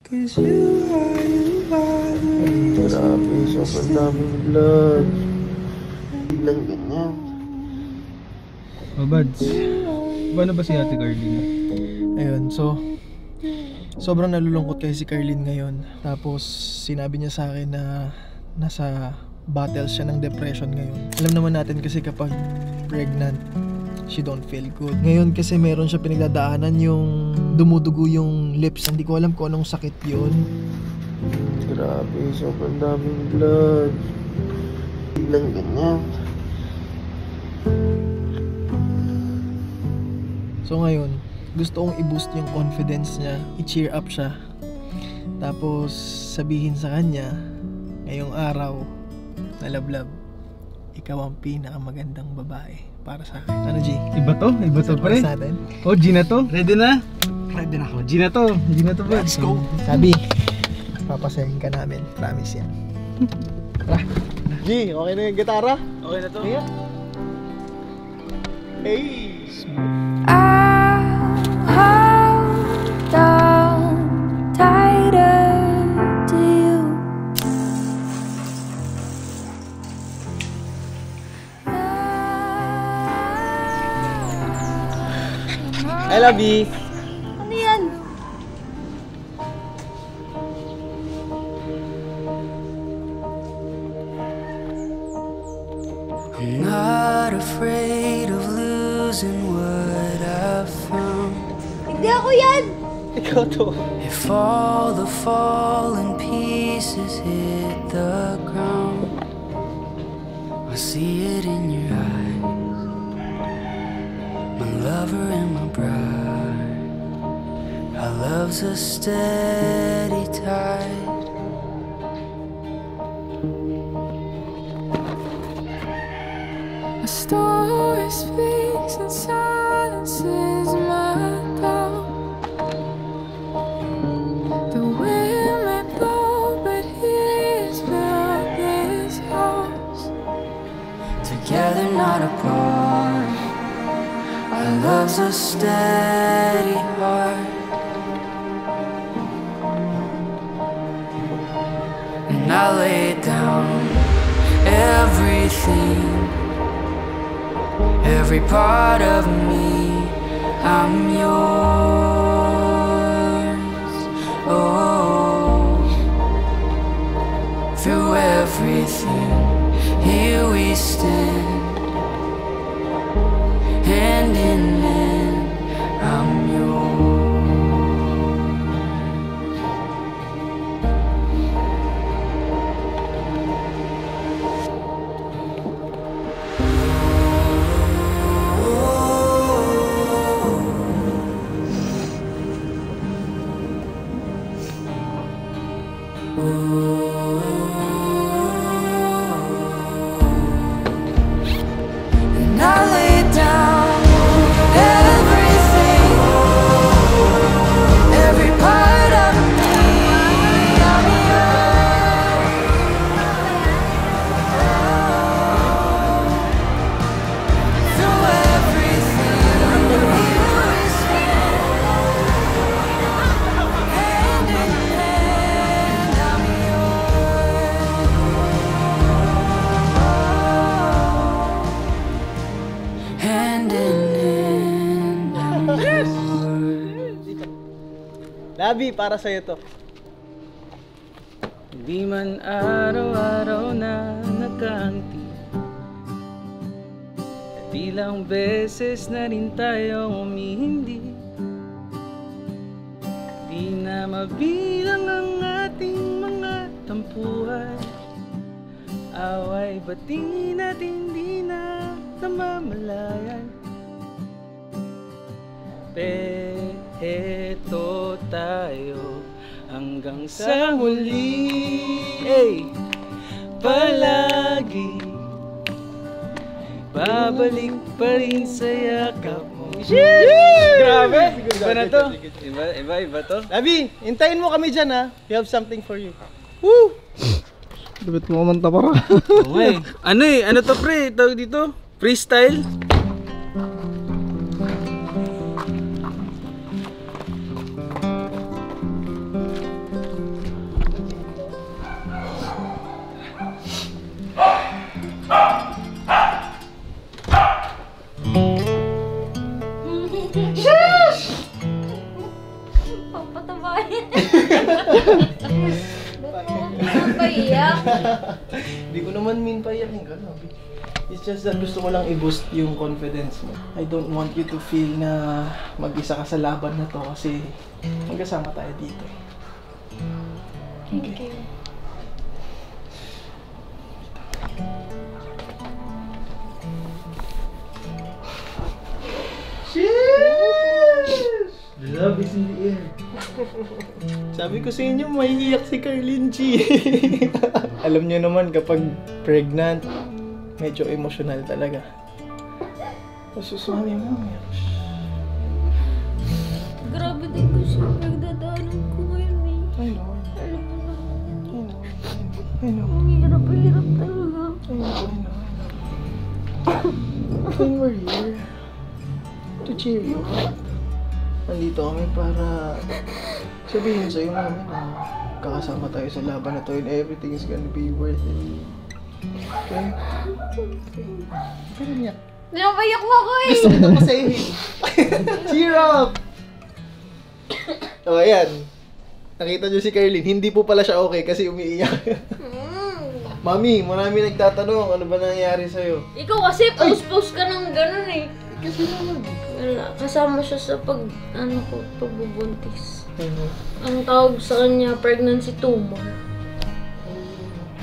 Grabe, sobrang daming blood. Biglang ganyan. Oh, Bads. Paano ba si Ate Carlina? Ayun, so sobrang nalulungkot kasi si Carlin ngayon. Tapos sinabi niya sa akin na nasa battle siya ng depression ngayon. Alam naman natin kasi kapag pregnant, she don't feel good. Ngayon kasi meron siya pinagdadaanan, yung dumudugo yung lips. Hindi ko alam kung anong sakit yun. Grabe, sobrang daming blood. Biglang ganyan. So ngayon, gusto kong i-boost yung confidence niya, i-cheer up siya. Tapos sabihin sa kanya, ngayong araw, na love, ikaw ang pinakamagandang babae para sa akin. Ano, G? Iba to? Iba to, pre? Oh, G na to? Ready na? Ready na ako. G na to. G na to, Bads. Let's go! Sabi, papasahin ka namin. Promise yan. Tara. G, okay na yung gitara? Okay na to? Yeah. Hey! I love you. Ano yan? I'm not afraid of losing what I've found. Hindi ako yan! Ikaw to. If all the fallen pieces hit the ground, I see it in your eyes, my lover and my bride. Our love's a steady tide. A story speaks and silences my doubt. The wind may blow, but he's built this house. Together, not apart. Our love's a steady heart. And I lay down everything, every part of me. I'm yours. Oh, through everything, here we stand, hand in hand. I'm yours. And I lay down everything, every part of me. I'm yours. Through everything, you stand, hand in hand. I'm yours. Hand in hand. I'm yours. Labi, para sa'yo to. Di man araw-araw na nagkaangti, at ilang beses na rin tayo umihindi. Di na mabilang ang ating mga tampuhan, away bati natin di na namamalayan. Eto tayo hanggang sa huli, hey, palagi babalik pa rin sa yakap mo. Grabe! Iba na to. Iba to. Labi, hintayin mo kami dyan, ha. We have something for you. Woo! Dapat mo kumanta para. Okay. Ano to, pre? Tawag dito? Freestyle? Ba't mo pinapahiyak? Hindi ko naman mean payakin ka, Labi. It's just that gusto ko lang i-boost yung confidence mo. I don't want you to feel na mag-isa ka sa laban na to kasi magkasama tayo dito. Thank you. Love is in the air. Sabi ko sa inyo, maiiyak si Carlin G. Alam niyo naman kapag pregnant, medyo emotional talaga. Tapos mami. Grabe din ko siya nagdadaanan ko ngayon eh. I know. Alam mo naman. I know. Ang hirap talaga. I know. And we're here to cheer you up. Nandito kami para sabihin sa'yo namin na kakasama tayo sa laban na to and everything is gonna be worth it. Okay? Pero niya. Pinapahiyak mo ako eh. Gusto ko na pasahin. Cheer up! O, ayan. Nakita niyo si Carlin, hindi po pala siya okay kasi umiiyak. Mami, marami nagtatanong, ano ba nangyayari sa'yo? Ikaw kasi post-post ka ng ganun eh. Kasi naman. Wala, kasama siya sa pagbubuntis. Ano? Ang tawag sa kanya, pregnancy tumor.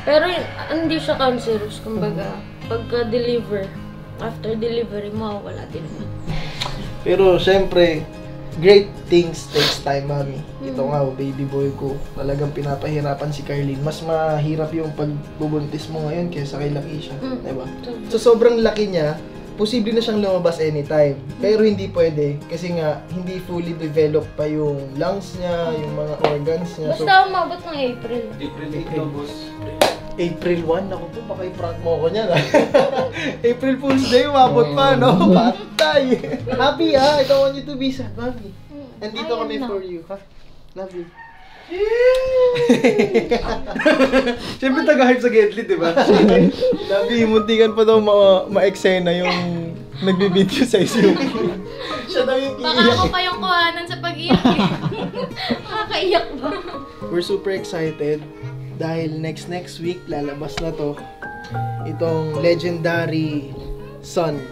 Pero hindi siya cancerous, kumbaga, pagka-deliver, after delivery, mawawala din naman. Pero syempre, great things takes time, Mami. Ito nga, baby boy ko, talagang pinapahirapan si Carlin. Mas mahirap yung pagbubuntis mo ngayon kaysa kay Lakeisha. Diba? So sobrang laki niya, posible na siyang lumabas anytime. Pero hindi pwede kasi nga hindi fully developed pa yung lungs niya, yung mga organs niya. So, Basta umabot ng April. April 8 daw, boss. April 1, ako po, baka i-prank mo ako niyan. April Fool's Day, umabot pa, no? Patay! Happy, ha? I don't want you to be sad, Mami. Nandito kami for you, ha? Love you. Siyempre taga-hype sa Getly, di ba? Labi, muntikan pa daw ma-eksena yung nagbibideo sa yung siya daw yung Baka ako pa yung kuhanan sa pag-iyak eh. Nakakaiyak ba? We're super excited dahil next week lalabas na to itong legendary son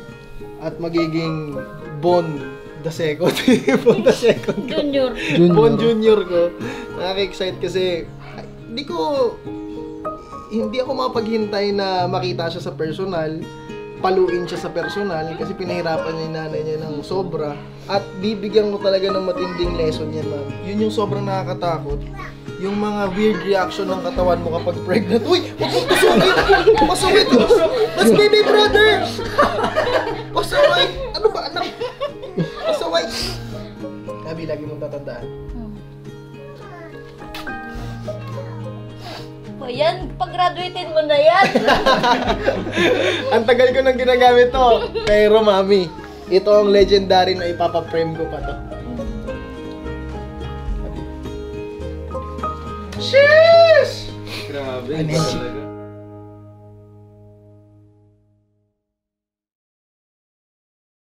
at magiging Bon the second. Bon the second. Junior. Bon Junior ko. Nakaka-excite kasi hindi ako mapaghintay na makita siya sa personal, paluin siya sa personal kasi pinahirapan niya yung nanay niya ng sobra at bibigyan ko talaga ng matinding lesson yan, Mami. Yun yung sobrang nakakatakot. Yung mga weird reaction ng katawan mo kapag pregnant. Uy! Huwag mong pasawit! Pasawit! That's baby brother! Pasaway! Ano ba, anak? Pasaway! Sabi, lagi mong tatandaan. O yan, pag-graduatein mo na yan. Ang tagal ko nang ginagamit to. Pero Mami, ito ang legendary na ipapa-frame ko pa to. Sheesh! Grabe, Ano iba yan, talaga.